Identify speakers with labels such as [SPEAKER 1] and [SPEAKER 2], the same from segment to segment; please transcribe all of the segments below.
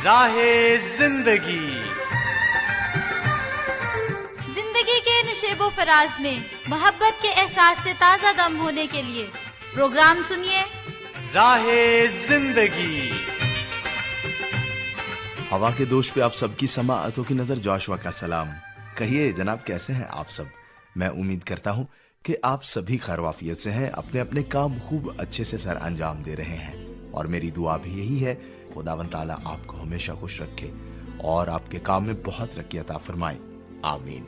[SPEAKER 1] راہ زندگی
[SPEAKER 2] کے نشیب و فراز میں محبت کے احساس سے تازہ دم ہونے کے لیے پروگرام سنیے
[SPEAKER 1] راہ زندگی۔
[SPEAKER 3] ہوا کے دوش پہ آپ سب کی سماعتوں کی نظر جوشوا کا سلام۔ کہیے جناب کیسے ہیں آپ سب؟ میں امید کرتا ہوں کہ آپ سبھی خیر وافیت سے ہیں، اپنے اپنے کام خوب اچھے سے سر انجام دے رہے ہیں، اور میری دعا بھی یہی ہے خداوند تعالیٰ آپ کو ہمیشہ خوش رکھے اور آپ کے کام میں بہت ترقی عطا فرمائے، آمین۔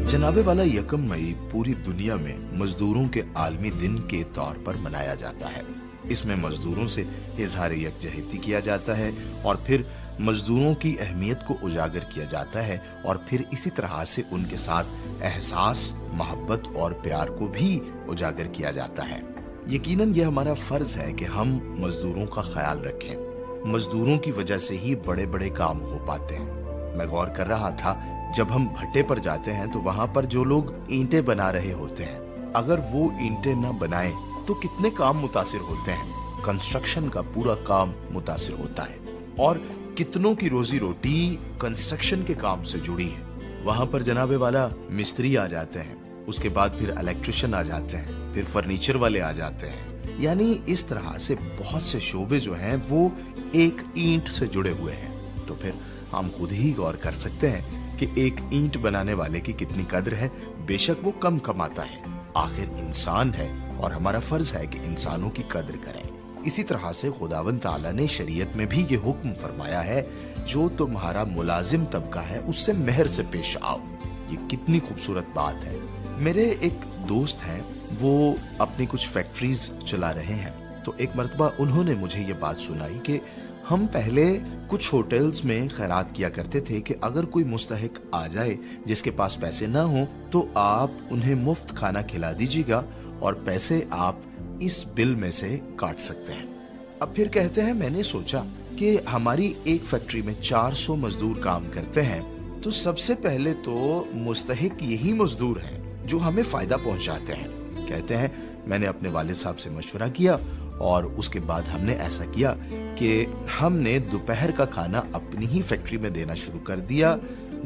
[SPEAKER 3] جناب والا 1 مئی پوری دنیا میں مزدوروں کے عالمی دن کے طور پر منایا جاتا ہے۔ اس میں مزدوروں سے اظہار یکجہتی کیا جاتا ہے اور پھر مزدوروں کی اہمیت کو اجاگر کیا جاتا ہے، اور پھر اسی طرح سے ان کے ساتھ احساس، محبت اور پیار کو بھی اجاگر کیا جاتا ہے۔ یقیناً یہ ہمارا فرض ہے کہ ہم مزدوروں کا خیال رکھیں۔ مزدوروں کی وجہ سے ہی بڑے بڑے کام ہو پاتے ہیں۔ میں غور کر رہا تھا، جب ہم بھٹے پر جاتے ہیں تو وہاں پر جو لوگ اینٹیں بنا رہے ہوتے ہیں، اگر وہ اینٹیں نہ بنائیں تو کتنے کام متاثر ہوتے ہیں۔ کنسٹرکشن کا پورا کام متاثر ہوتا ہے، اور کتنوں کی روزی روٹی کنسٹرکشن کے کام سے جڑی ہے۔ وہاں پر جناب والا مستری آ جاتے ہیں، اس کے بعد پھر الیکٹریشین آ جاتے ہیں، پھر فرنیچر والے آ جاتے ہیں، یعنی اس طرح سے بہت سے شعبے جو ہیں وہ ایک اینٹ سے جڑے ہوئے ہیں۔ تو پھر ہم خود ہی غور کر سکتے ہیں کہ ایک اینٹ بنانے والے کی کتنی قدر ہے۔ بے شک وہ کم کماتا ہے، آخر انسان ہے اور ہمارا فرض ہے کہ انسانوں کی قدر کریں۔ اسی طرح سے خداوند تعالیٰ نے شریعت میں بھی یہ حکم فرمایا ہے، جو تمہارا ملازم طبقہ ہے اس سے مہر سے پیش آؤ۔ یہ کتنی خوبصورت بات ہے۔ میرے ایک دوست ہیں، وہ اپنی کچھ فیکٹریز چلا رہے ہیں، تو ایک مرتبہ انہوں نے مجھے یہ بات سنائی کہ ہم پہلے کچھ ہوٹلز میں خیرات کیا کرتے تھے کہ اگر کوئی مستحق آ جائے جس کے پاس پیسے نہ ہوں تو آپ انہیں مفت کھانا کھلا دیجیے گا اور پیسے آپ اس بل میں سے کاٹ سکتے ہیں۔ اب پھر کہتے ہیں میں نے سوچا کہ ہماری ایک فیکٹری میں 400 مزدور کام کرتے ہیں، تو سب سے پہلے تو مستحق یہی مزدور ہیں جو ہمیں فائدہ پہنچاتے ہیں۔ کہتے ہیں میں نے اپنے والد صاحب سے مشورہ کیا اور اس کے بعد ہم نے ایسا کیا کہ ہم نے دوپہر کا کھانا اپنی ہی فیکٹری میں دینا شروع کر دیا،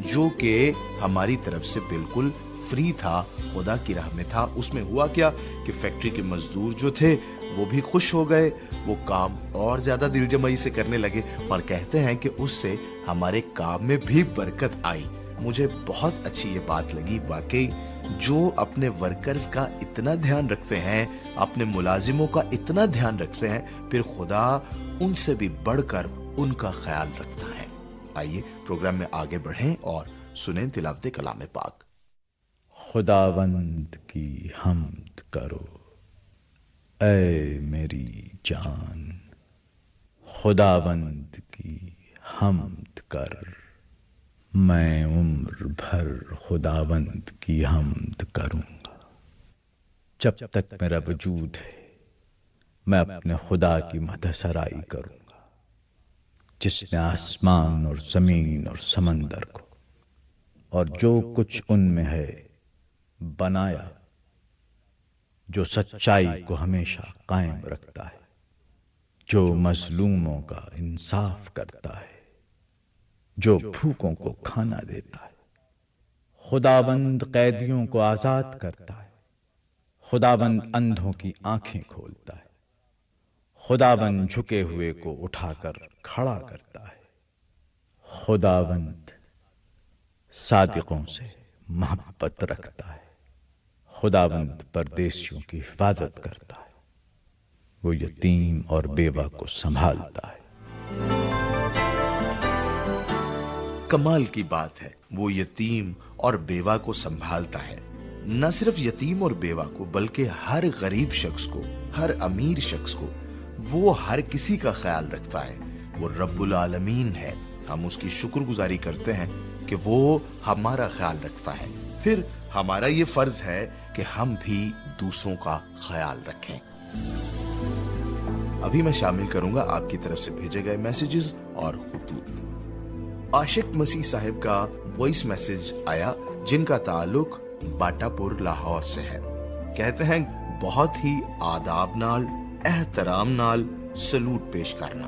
[SPEAKER 3] جو کہ ہماری طرف سے بالکل فری تھا، خدا کی راہ میں تھا۔ اس میں ہوا کیا کہ فیکٹری کے مزدور جو تھے وہ بھی خوش ہو گئے، وہ کام اور زیادہ دل جمعی سے کرنے لگے، اور کہتے ہیں کہ اس سے ہمارے کام میں بھی برکت آئی۔ مجھے بہت اچھی یہ بات لگی، واقعی جو اپنے ورکرز کا اتنا دھیان رکھتے ہیں، اپنے ملازموں کا اتنا دھیان رکھتے ہیں، پھر خدا ان سے بھی بڑھ کر ان کا خیال رکھتا ہے۔ آئیے پروگرام میں آگے بڑھیں اور سنیں تلاوت کلام پاک۔
[SPEAKER 4] خداوند کی حمد کرو اے میری جان، خداوند کی حمد کر، میں عمر بھر خداوند کی حمد کروں گا۔ جب تک میرا وجود ہے میں اپنے خدا کی مدح سرائی کروں گا، جس نے آسمان اور زمین اور سمندر کو اور جو کچھ ان میں ہے بنایا، جو سچائی کو ہمیشہ قائم رکھتا ہے، جو مظلوموں کا انصاف کرتا ہے، جو بھوکوں کو کھانا دیتا ہے۔ خداوند قیدیوں کو آزاد کرتا ہے، خداوند اندھوں کی آنکھیں کھولتا ہے، خداوند جھکے ہوئے کو اٹھا کر کھڑا کرتا ہے، خداوند صادقوں سے محبت رکھتا ہے، خداوند پردیسیوں کی حفاظت کرتا ہے، وہ یتیم اور بیوہ کو سنبھالتا ہے۔
[SPEAKER 3] کمال کی بات ہے، وہ یتیم اور بیوہ کو سنبھالتا ہے۔ نہ صرف یتیم اور بیوہ کو بلکہ ہر غریب شخص کو، ہر امیر شخص کو، وہ ہر کسی کا خیال رکھتا ہے۔ وہ رب العالمین ہے، ہم اس کی شکر گزاری کرتے ہیں کہ وہ ہمارا خیال رکھتا ہے۔ پھر ہمارا یہ فرض ہے کہ ہم بھی دوسروں کا خیال رکھیں۔ ابھی میں شامل کروں گا آپ کی طرف سے بھیجے گئے میسیجز اور خطوط۔ عاشق مسیح صاحب کا وائس میسج آیا جن کا تعلق باٹا پور لاہور سے ہے۔ کہتے ہیں بہت ہی آداب نال، احترام نال سلوٹ پیش کرنا۔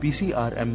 [SPEAKER 3] PCRM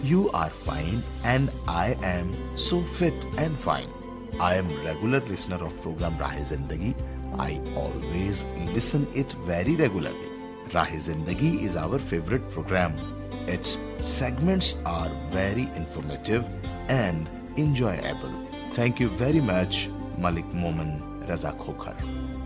[SPEAKER 3] you are fine and I am so fit and fine. I am regular listener of program Rahe Zindagi. I always listen it very regularly. Rahe Zindagi is our favorite program. Its segments are very informative and enjoyable. Thank you very much, Malik Momin Raza Khokhar.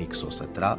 [SPEAKER 3] 117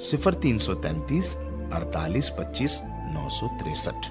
[SPEAKER 3] 0333 48 25 963।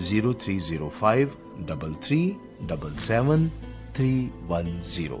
[SPEAKER 3] 0305337737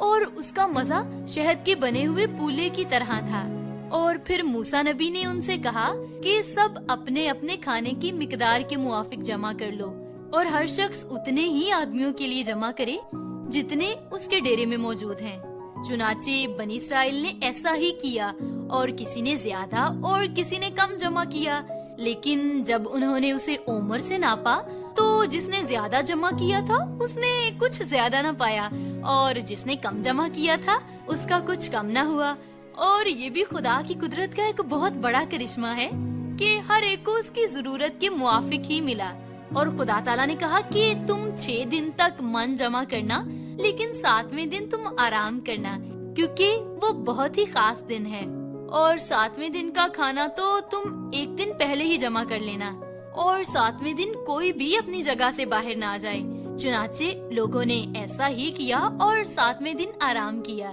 [SPEAKER 2] اور اس کا مزہ شہد کے بنے ہوئے پولے کی طرح تھا۔ اور پھر موسیٰ نبی نے ان سے کہا کہ سب اپنے اپنے کھانے کی مقدار کے موافق جمع کر لو، اور ہر شخص اتنے ہی آدمیوں کے لیے جمع کرے جتنے اس کے ڈیرے میں موجود ہیں۔ چنانچہ بنی اسرائیل نے ایسا ہی کیا، اور کسی نے زیادہ اور کسی نے کم جمع کیا۔ لیکن جب انہوں نے اسے اومر سے ناپا تو جس نے زیادہ جمع کیا تھا اس نے کچھ زیادہ نہ پایا، اور جس نے کم جمع کیا تھا اس کا کچھ کم نہ ہوا۔ اور یہ بھی خدا کی قدرت کا ایک بہت بڑا کرشمہ ہے کہ ہر ایک کو اس کی ضرورت کے موافق ہی ملا۔ اور خدا تعالیٰ نے کہا کہ تم 6 دن تک من جمع کرنا، لیکن 7ویں دن تم آرام کرنا، کیونکہ وہ بہت ہی خاص دن ہے۔ اور 7ویں دن کا کھانا تو تم 1 دن پہلے ہی جمع کر لینا، اور 7ویں دن کوئی بھی اپنی جگہ سے باہر نہ آ جائے۔ چنانچہ لوگوں نے ایسا ہی کیا اور 7ویں دن آرام کیا۔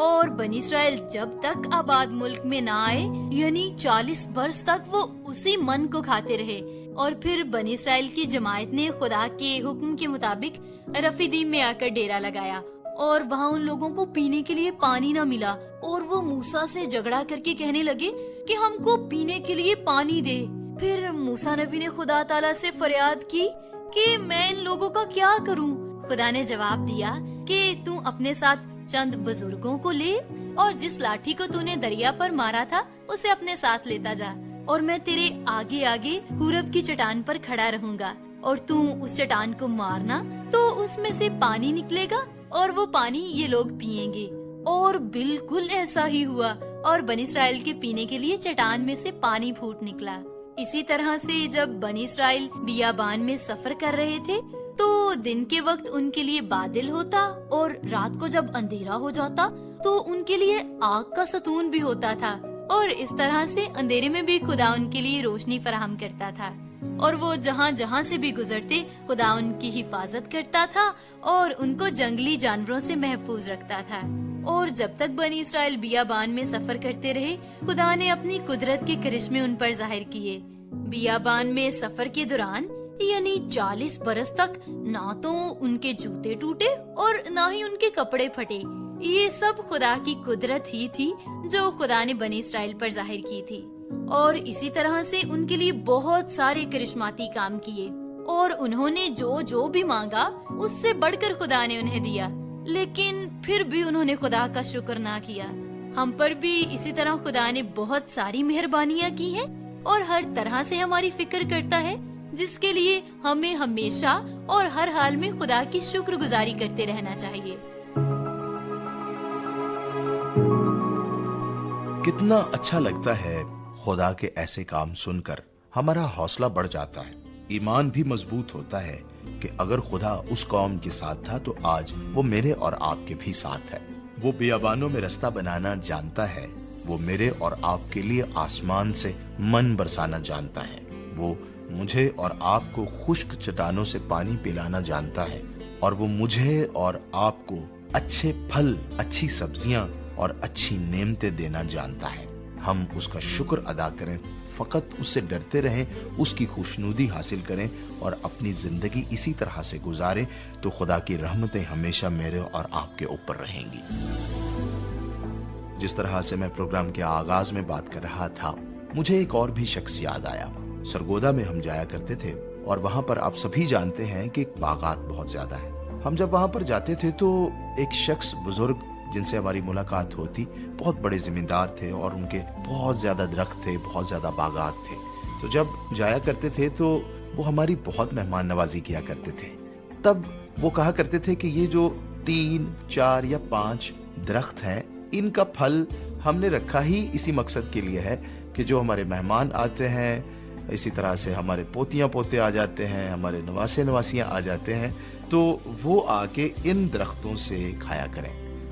[SPEAKER 2] اور بنی اسرائیل جب تک آباد ملک میں نہ آئے، یعنی 40 برس تک وہ اسی من کو کھاتے رہے۔ اور پھر بنی اسرائیل کی جماعت نے خدا کے حکم کے مطابق رفیدیم میں آ کر ڈیرا لگایا، اور وہاں ان لوگوں کو پینے کے لیے پانی نہ ملا، اور وہ موسیٰ سے جھگڑا کر کے کہنے لگے کہ ہم کو پینے کے لیے پانی دے۔ پھر موسیٰ نبی نے خدا تعالیٰ سے فریاد کی کہ میں ان لوگوں کا کیا کروں؟ خدا نے جواب دیا کہ تو اپنے ساتھ چند بزرگوں کو لے، اور جس لاٹھی کو تو نے دریا پر مارا تھا اسے اپنے ساتھ لیتا جا، اور میں تیرے آگے آگے حورب کی چٹان پر کھڑا رہوں گا، اور تو اس چٹان کو مارنا تو اس میں سے پانی نکلے گا، اور وہ پانی یہ لوگ پیئیں گے۔ اور بالکل ایسا ہی ہوا، اور بنی اسرائیل کے پینے کے لیے چٹان میں سے پانی پھوٹ نکلا۔ اسی طرح سے جب بنی اسرائیل بیابان میں سفر کر رہے تھے تو دن کے وقت ان کے لیے بادل ہوتا، اور رات کو جب اندھیرا ہو جاتا تو ان کے لیے آگ کا ستون بھی ہوتا تھا، اور اس طرح سے اندھیرے میں بھی خدا ان کے لیے روشنی فراہم کرتا تھا۔ اور وہ جہاں جہاں سے بھی گزرتے خدا ان کی حفاظت کرتا تھا اور ان کو جنگلی جانوروں سے محفوظ رکھتا تھا۔ اور جب تک بنی اسرائیل بیابان میں سفر کرتے رہے، خدا نے اپنی قدرت کے کرشمے ان پر ظاہر کیے۔ بیابان میں سفر کے دوران یعنی 40 برس تک نہ تو ان کے جوتے ٹوٹے اور نہ ہی ان کے کپڑے پھٹے۔ یہ سب خدا کی قدرت ہی تھی جو خدا نے بنی اسرائیل پر ظاہر کی تھی۔ اور اسی طرح سے ان کے لیے بہت سارے کرشماتی کام کیے، اور انہوں نے جو بھی مانگا اس سے بڑھ کر خدا نے انہیں دیا، لیکن پھر بھی انہوں نے خدا کا شکر نہ کیا۔ ہم پر بھی اسی طرح خدا نے بہت ساری مہربانیاں کی ہیں، اور ہر طرح سے ہماری فکر کرتا ہے، جس کے لیے ہمیں ہمیشہ اور ہر حال میں خدا کی شکر گزاری کرتے رہنا چاہیے۔
[SPEAKER 3] کتنا اچھا لگتا ہے خدا کے ایسے کام سن کر، ہمارا حوصلہ بڑھ جاتا ہے، ایمان بھی مضبوط ہوتا ہے کہ اگر خدا اس قوم کے ساتھ تھا تو آج وہ میرے اور آپ کے بھی ساتھ ہے۔ وہ بیابانوں میں رستہ بنانا جانتا ہے، وہ میرے اور آپ کے لیے آسمان سے من برسانا جانتا ہے، وہ مجھے اور آپ کو خشک چٹانوں سے پانی پلانا جانتا ہے، اور وہ مجھے اور آپ کو اچھے پھل، اچھی سبزیاں اور اچھی نعمتیں دینا جانتا ہے۔ ہم اس کا شکر ادا کریں، فقط اس سے ڈرتے رہیں، اس کی خوشنودی حاصل کریں اور اپنی زندگی اسی طرح سے گزاریں تو خدا کی رحمتیں ہمیشہ میرے اور آپ کے اوپر رہیں گی۔ جس طرح سے میں پروگرام کے آغاز میں بات کر رہا تھا، مجھے ایک اور بھی شخص یاد آیا۔ سرگودا میں ہم جایا کرتے تھے، اور وہاں پر آپ سبھی جانتے ہیں کہ باغات بہت زیادہ ہیں۔ ہم جب وہاں پر جاتے تھے تو ایک شخص بزرگ جن سے ہماری ملاقات ہوتی، بہت بڑے زمیندار تھے اور ان کے بہت زیادہ درخت تھے، بہت زیادہ باغات تھے۔ تو جب جایا کرتے تھے تو وہ ہماری بہت مہمان نوازی کیا کرتے تھے۔ تب وہ کہا کرتے تھے کہ یہ جو 3، 4 یا 5 درخت ہیں، ان کا پھل ہم نے رکھا ہی اسی مقصد کے لیے ہے کہ جو ہمارے مہمان آتے ہیں، اسی طرح سے ہمارے پوتیاں پوتے آ جاتے ہیں، ہمارے نواسے نواسیاں آ جاتے ہیں، تو وہ آ کے ان درختوں سے کھایا کریں۔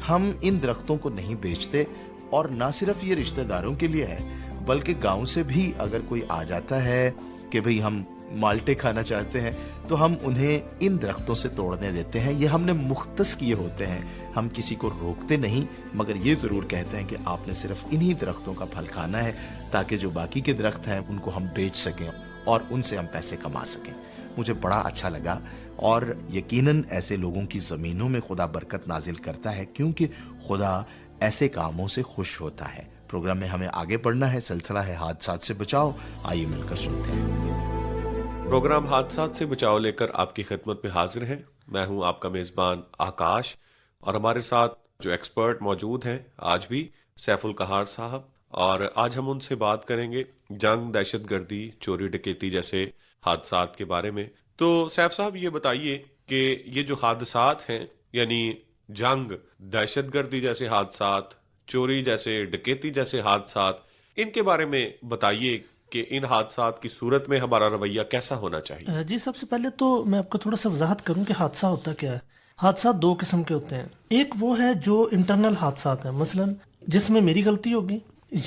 [SPEAKER 3] ہم ان درختوں کو نہیں بیچتے، اور نہ صرف یہ رشتہ داروں کے لیے ہے بلکہ گاؤں سے بھی اگر کوئی آ جاتا ہے کہ بھئی ہم مالٹے کھانا چاہتے ہیں تو ہم انہیں ان درختوں سے توڑنے دیتے ہیں۔ یہ ہم نے مختص کیے ہوتے ہیں، ہم کسی کو روکتے نہیں، مگر یہ ضرور کہتے ہیں کہ آپ نے صرف انہی درختوں کا پھل کھانا ہے تاکہ جو باقی کے درخت ہیں ان کو ہم بیچ سکیں اور ان سے ہم پیسے کما سکیں۔ مجھے بڑا اچھا لگا، اور یقیناً ایسے لوگوں کی زمینوں میں خدا برکت نازل کرتا ہے، کیونکہ خدا ایسے کاموں سے خوش ہوتا ہے۔ پروگرام میں ہمیں آگے بڑھنا ہے، سلسلہ ہے حادثات سے بچاؤ، آئیے مل کر سنتے ہیں۔
[SPEAKER 5] پروگرام حادثات سے بچاؤ لے کر آپ کی خدمت میں حاضر ہیں۔ میں ہوں آپ کا میزبان آکاش، اور ہمارے ساتھ جو ایکسپرٹ موجود ہیں آج بھی، سیف القہار صاحب، اور آج ہم ان سے بات کریں گے جنگ، دہشت گردی، چوری ڈکیتی جیسے حادثات کے بارے میں۔ تو سیف صاحب یہ بتائیے کہ یہ جو حادثات ہیں، یعنی جنگ، دہشت گردی جیسے حادثات، چوری جیسے، ڈکیتی جیسے حادثات، ان کے بارے میں بتائیے کہ ان حادثات کی صورت میں ہمارا رویہ کیسا ہونا چاہیے؟
[SPEAKER 6] جی، سب سے پہلے تو میں آپ کو تھوڑا سا وضاحت کروں کہ حادثہ ہوتا کیا ہے۔ حادثات دو قسم کے ہوتے ہیں، ایک وہ ہے جو انٹرنل حادثات ہیں، مثلا جس میں میری غلطی ہوگی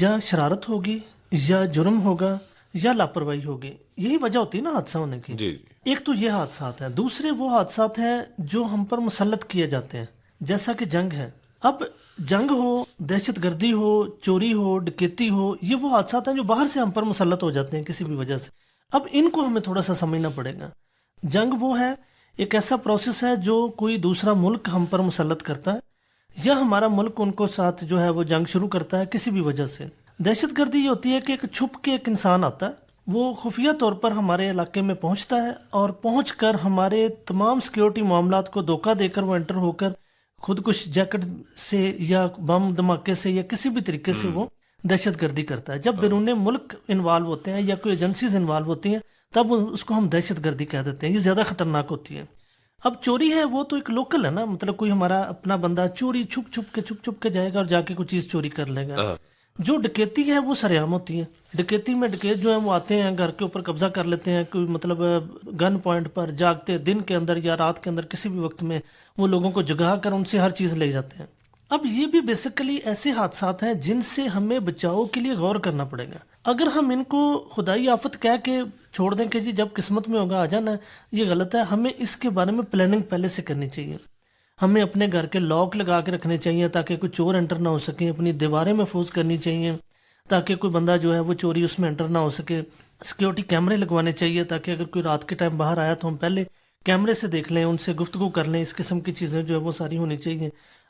[SPEAKER 6] یا شرارت ہوگی یا جرم ہوگا یا لاپرواہی ہوگی، یہی وجہ ہوتی ہے نا حادثہ ہونے کی۔
[SPEAKER 5] جی
[SPEAKER 6] ایک تو یہ حادثات ہیں، دوسرے وہ حادثات ہیں جو ہم پر مسلط کیے جاتے ہیں، جیسا کہ جنگ ہے۔ اب جنگ ہو، دہشت گردی ہو، چوری ہو، ڈکیتی ہو، یہ وہ حادثات ہیں جو باہر سے ہم پر مسلط ہو جاتے ہیں کسی بھی وجہ سے۔ اب ان کو ہمیں تھوڑا سا سمجھنا پڑے گا۔ جنگ وہ ہے، ایک ایسا پروسیس ہے جو کوئی دوسرا ملک ہم پر مسلط کرتا ہے، یا ہمارا ملک ان کو ساتھ جو ہے وہ جنگ شروع کرتا ہے کسی بھی وجہ سے۔ دہشت گردی یہ ہوتی ہے کہ ایک چھپ کے ایک انسان آتا ہے، وہ خفیہ طور پر ہمارے علاقے میں پہنچتا ہے، اور پہنچ کر ہمارے تمام سیکیورٹی معاملات کو دھوکہ دے کر وہ انٹر ہو کر خودکش جیکٹ سے یا بم دھماکے سے یا کسی بھی طریقے سے وہ دہشت گردی کرتا ہے۔ جب بیرون ملک انوالو ہوتے ہیں یا کوئی ایجنسیز انوالو ہوتی ہیں، تب اس کو ہم دہشت گردی کہہ دیتے ہیں، یہ زیادہ خطرناک ہوتی ہے۔ اب چوری ہے وہ تو ایک لوکل ہے نا، مطلب کوئی ہمارا اپنا بندہ چوری چھپ چھپ کے جائے گا اور جا کے کوئی چیز چوری کر لے گا۔ جو ڈکیتی ہے وہ سرعام ہوتی ہے۔ ڈکیتی میں ڈکیت جو ہے وہ آتے ہیں، گھر کے اوپر قبضہ کر لیتے ہیں، کوئی مطلب گن پوائنٹ پر جاگتے دن کے اندر یا رات کے اندر کسی بھی وقت میں وہ لوگوں کو جگا کر ان سے ہر چیز لے جاتے ہیں۔ اب یہ بھی بیسیکلی ایسے حادثات ہیں جن سے ہمیں بچاؤ کے لیے غور کرنا پڑے گا۔ اگر ہم ان کو خدائی آفت کہہ کے چھوڑ دیں کہ جی جب قسمت میں ہوگا آ جانا ہے، یہ غلط ہے۔ ہمیں اس کے بارے میں پلاننگ پہلے سے کرنی چاہیے۔ ہمیں اپنے گھر کے لاک لگا کے رکھنے چاہیے تاکہ کوئی چور انٹر نہ ہو سکے، اپنی دیواریں محفوظ کرنی چاہیے تاکہ کوئی بندہ جو ہے وہ چوری اس میں انٹر نہ ہو سکے۔ سیکیورٹی کیمرے لگوانے چاہیے تاکہ اگر کوئی رات کے ٹائم باہر آیا تو ہم پہلے کیمرے سے دیکھ لیں، ان سے گفتگو کر لیں، اس قسم کی چیزیں جو ہے وہ ساری ہونی چاہیے۔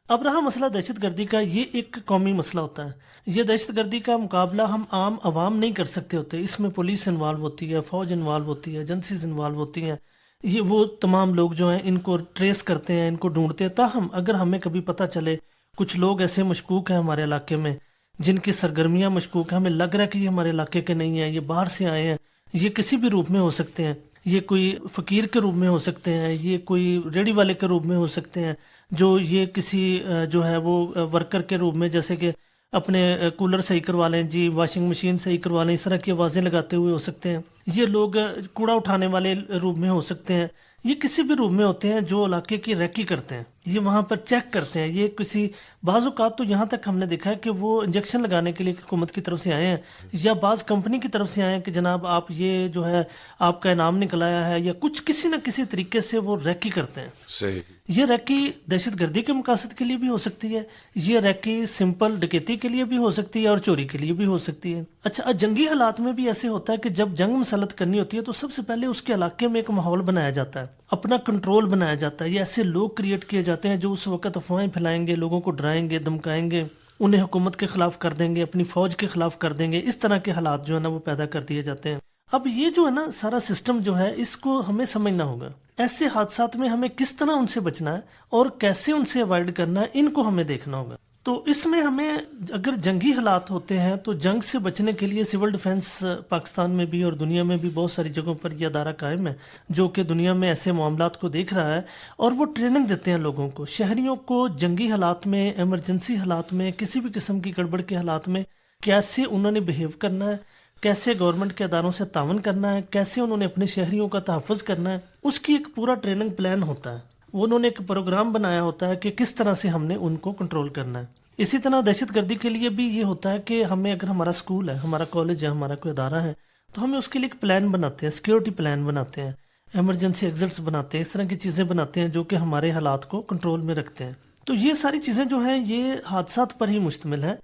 [SPEAKER 6] اب رہا مسئلہ دہشت گردی کا، یہ ایک قومی مسئلہ ہوتا ہے۔ یہ دہشت گردی کا مقابلہ ہم عام عوام نہیں کر سکتے ہوتے، اس میں پولیس انوالو ہوتی ہے، فوج انوالو ہوتی ہے، ایجنسیز انوالو ہوتی ہیں، یہ وہ تمام لوگ جو ہیں ان کو ٹریس کرتے ہیں، ان کو ڈھونڈتے ہیں۔ تاہم اگر ہمیں کبھی پتہ چلے کچھ لوگ ایسے مشکوک ہیں ہمارے علاقے میں جن کی سرگرمیاں مشکوک ہیں، ہمیں لگ رہا ہے کہ یہ ہمارے علاقے کے نہیں ہیں، یہ باہر سے آئے ہیں، یہ کسی بھی روپ میں ہو سکتے ہیں، یہ کوئی فقیر کے روپ میں ہو سکتے ہیں، یہ کوئی ریڑھی والے کے روپ میں ہو سکتے ہیں، جو یہ کسی جو ہے وہ ورکر کے روپ میں، جیسے کہ اپنے کولر صحیح کروا لیں جی، واشنگ مشین صحیح کروا لیں، اس طرح کی آوازیں لگاتے ہوئے ہو سکتے ہیں۔ یہ لوگ کوڑا اٹھانے والے روپ میں ہو سکتے ہیں، یہ کسی بھی روپ میں ہوتے ہیں جو علاقے کی ریکی کرتے ہیں، یہ وہاں پر چیک کرتے ہیں۔ یہ کسی بعض اوقات تو یہاں تک ہم نے دیکھا ہے کہ وہ انجیکشن لگانے کے لیے حکومت کی طرف سے آئے ہیں یا بعض کمپنی کی طرف سے آئے ہیں کہ جناب آپ یہ جو ہے آپ کا انعام نکل آیا ہے، یا کچھ کسی نہ کسی طریقے سے وہ ریکی کرتے ہیں۔
[SPEAKER 5] صحیح۔
[SPEAKER 6] یہ ریکی دہشت گردی کے مقاصد کے لیے بھی ہو سکتی ہے، یہ ریکی سمپل ڈکیتی کے لیے بھی ہو سکتی ہے اور چوری کے لیے بھی ہو سکتی ہے۔ اچھا، جنگی حالات میں بھی ایسے ہوتا ہے کہ جب جنگ مسلط کرنی ہوتی ہے تو سب سے پہلے اس کے علاقے میں ایک ماحول بنایا جاتا ہے، اپنا کنٹرول بنایا جاتا ہے، یہ ایسے لوگ کریٹ کیے جاتے ہیں جو اس وقت افواہیں پھیلائیں گے، لوگوں کو ڈرائیں گے، دھمکائیں گے، انہیں حکومت کے خلاف کر دیں گے، اپنی فوج کے خلاف کر دیں گے، اس طرح کے حالات جو ہے نا وہ پیدا کر دیے جاتے ہیں۔ اب یہ جو ہے نا سارا سسٹم جو ہے اس کو ہمیں سمجھنا ہوگا، ایسے حادثات میں ہمیں کس طرح ان سے بچنا ہے اور کیسے ان سے اوائڈ کرنا ہے، ان کو ہمیں دیکھنا ہوگا۔ تو اس میں ہمیں اگر جنگی حالات ہوتے ہیں تو جنگ سے بچنے کے لیے سول ڈیفنس پاکستان میں بھی اور دنیا میں بھی بہت ساری جگہوں پر یہ ادارہ قائم ہے جو کہ دنیا میں ایسے معاملات کو دیکھ رہا ہے، اور وہ ٹریننگ دیتے ہیں لوگوں کو، شہریوں کو جنگی حالات میں، ایمرجنسی حالات میں، کسی بھی قسم کی گڑبڑ کے حالات میں کیسے انہوں نے بہیو کرنا ہے، کیسے گورنمنٹ کے اداروں سے تعاون کرنا ہے، کیسے انہوں نے اپنے شہریوں کا تحفظ کرنا ہے، اس کی ایک پورا ٹریننگ پلان ہوتا ہے۔ وہ انہوں نے ایک پروگرام بنایا ہوتا ہے کہ کس طرح سے ہم نے ان کو کنٹرول کرنا ہے۔ اسی طرح دہشت گردی کے لیے بھی یہ ہوتا ہے کہ ہمیں اگر ہمارا اسکول ہے، ہمارا کالج ہے، ہمارا کوئی ادارہ ہے، تو ہمیں اس کے لیے ایک پلان بناتے ہیں، سیکیورٹی پلان بناتے ہیں، ایمرجنسی ایگزٹس بناتے ہیں، اس طرح کی چیزیں بناتے ہیں جو کہ ہمارے حالات کو کنٹرول میں رکھتے ہیں۔ تو یہ ساری چیزیں جو ہیں یہ حادثات پر ہی مشتمل ہے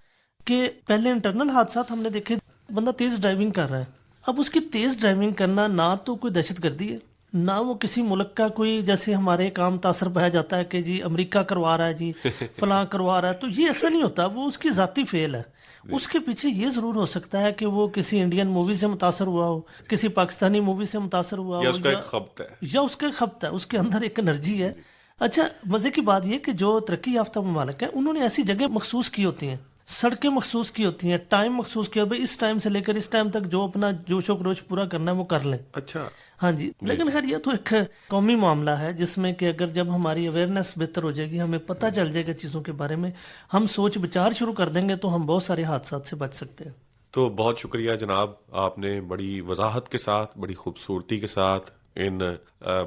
[SPEAKER 6] کہ پہلے انٹرنل حادثات ہم نے دیکھے، بندہ تیز ڈرائیونگ کر رہا ہے، اب اس کی تیز ڈرائیونگ کرنا نہ تو کوئی دہشت گردی ہے، نہ وہ کسی ملک کا کوئی جیسے ہمارے کام تاثر پایا جاتا ہے کہ جی امریکہ کروا رہا ہے جی فلاں کروا رہا ہے، تو یہ ایسا نہیں ہوتا، وہ اس کی ذاتی فعل ہے. اس کے پیچھے یہ ضرور ہو سکتا ہے کہ وہ کسی انڈین مووی سے متاثر ہوا ہو، کسی پاکستانی مووی سے متاثر ہوا ہو،
[SPEAKER 5] یا اس کا ایک خبط ہے،
[SPEAKER 6] یا اس کا ایک خبط ہے، اس کے اندر ایک انرجی ہے. اچھا مزے کی بات یہ کہ جو ترقی یافتہ ممالک ہیں انہوں نے ایسی جگہ مخصوص کی ہوتی ہیں، سڑکیں مخصوص کی ہوتی ہیں، ٹائم مخصوص کیا، بھائی اس ٹائم سے لے کر اس ٹائم تک جو اپنا جوش و خروش پورا کرنا ہے وہ کر لیں.
[SPEAKER 5] اچھا
[SPEAKER 6] ہاں جی. لیکن خیر یہ تو ایک قومی معاملہ ہے جس میں کہ اگر جب ہماری اویئرنیس بہتر ہو جائے گی، ہمیں پتہ چل جائے گا چیزوں کے بارے میں، ہم سوچ بچار شروع کر دیں گے تو ہم بہت سارے حادثات سے بچ سکتے ہیں.
[SPEAKER 5] تو بہت شکریہ جناب، آپ نے بڑی وضاحت کے ساتھ، بڑی خوبصورتی کے ساتھ ان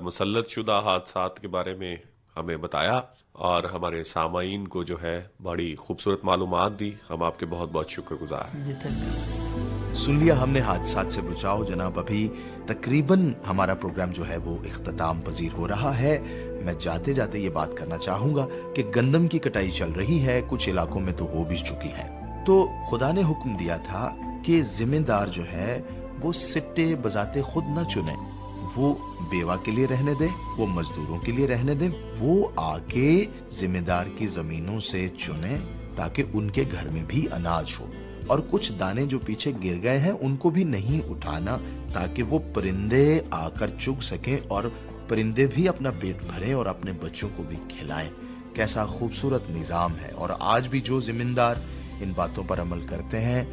[SPEAKER 5] مسلط شدہ حادثات کے بارے میں ہمیں بتایا اور ہمارے سامعین کو جو ہے بڑی خوبصورت معلومات دی. ہم آپ کے بہت بہت شکر گزار ہیں.
[SPEAKER 6] جی تھینک یو.
[SPEAKER 3] سن لیا ہم نے حادثات سے بچاؤ. جناب ابھی تقریباً ہمارا پروگرام جو ہے وہ اختتام پذیر ہو رہا ہے. میں جاتے جاتے یہ بات کرنا چاہوں گا کہ گندم کی کٹائی چل رہی ہے، کچھ علاقوں میں تو ہو بھی چکی ہے. تو خدا نے حکم دیا تھا کہ ذمہ دار جو ہے وہ سٹے بذات خود نہ چنے، وہ بیوہ کے لیے رہنے دے، وہ مزدوروں کے لیے رہنے دے، وہ آ کے ذمہ دار کی زمینوں سے چنے تاکہ ان کے گھر میں بھی اناج ہو. اور کچھ دانے جو پیچھے گر گئے ہیں ان کو بھی نہیں اٹھانا تاکہ وہ پرندے آ کر چگ سکیں اور پرندے بھی اپنا پیٹ بھریں اور اپنے بچوں کو بھی کھلائیں. کیسا خوبصورت نظام ہے. اور آج بھی جو زمیندار ان باتوں پر عمل کرتے ہیں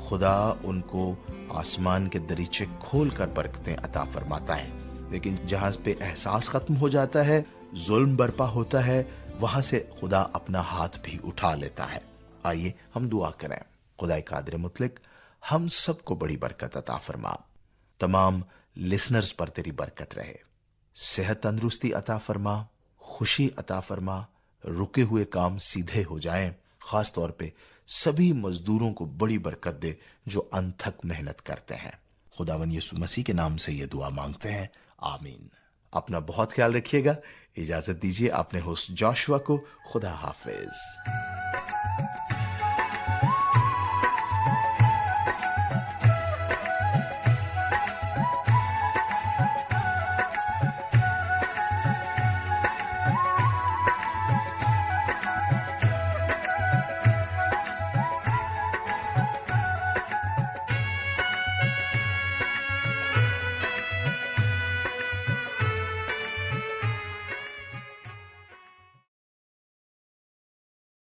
[SPEAKER 3] خدا ان کو آسمان کے دریچے کھول کر برکتیں عطا فرماتا ہے. لیکن جہاں پہ احساس ختم ہو جاتا ہے، ظلم برپا ہوتا ہے، وہاں سے خدا اپنا ہاتھ بھی اٹھا لیتا ہے. آئیے ہم دعا کریں. خدا قادر مطلق ہم سب کو بڑی برکت عطا فرما. تمام لسنرز پر تیری برکت رہے، صحت تندرستی عطا فرما، خوشی عطا فرما، رکے ہوئے کام سیدھے ہو جائیں. خاص طور پہ سبھی مزدوروں کو بڑی برکت دے جو انتھک محنت کرتے ہیں. خداوند یسوع مسیح کے نام سے یہ دعا مانگتے ہیں، آمین. اپنا بہت خیال رکھیے گا. اجازت دیجیے اپنے ہوسٹ جاشوا کو. خدا حافظ.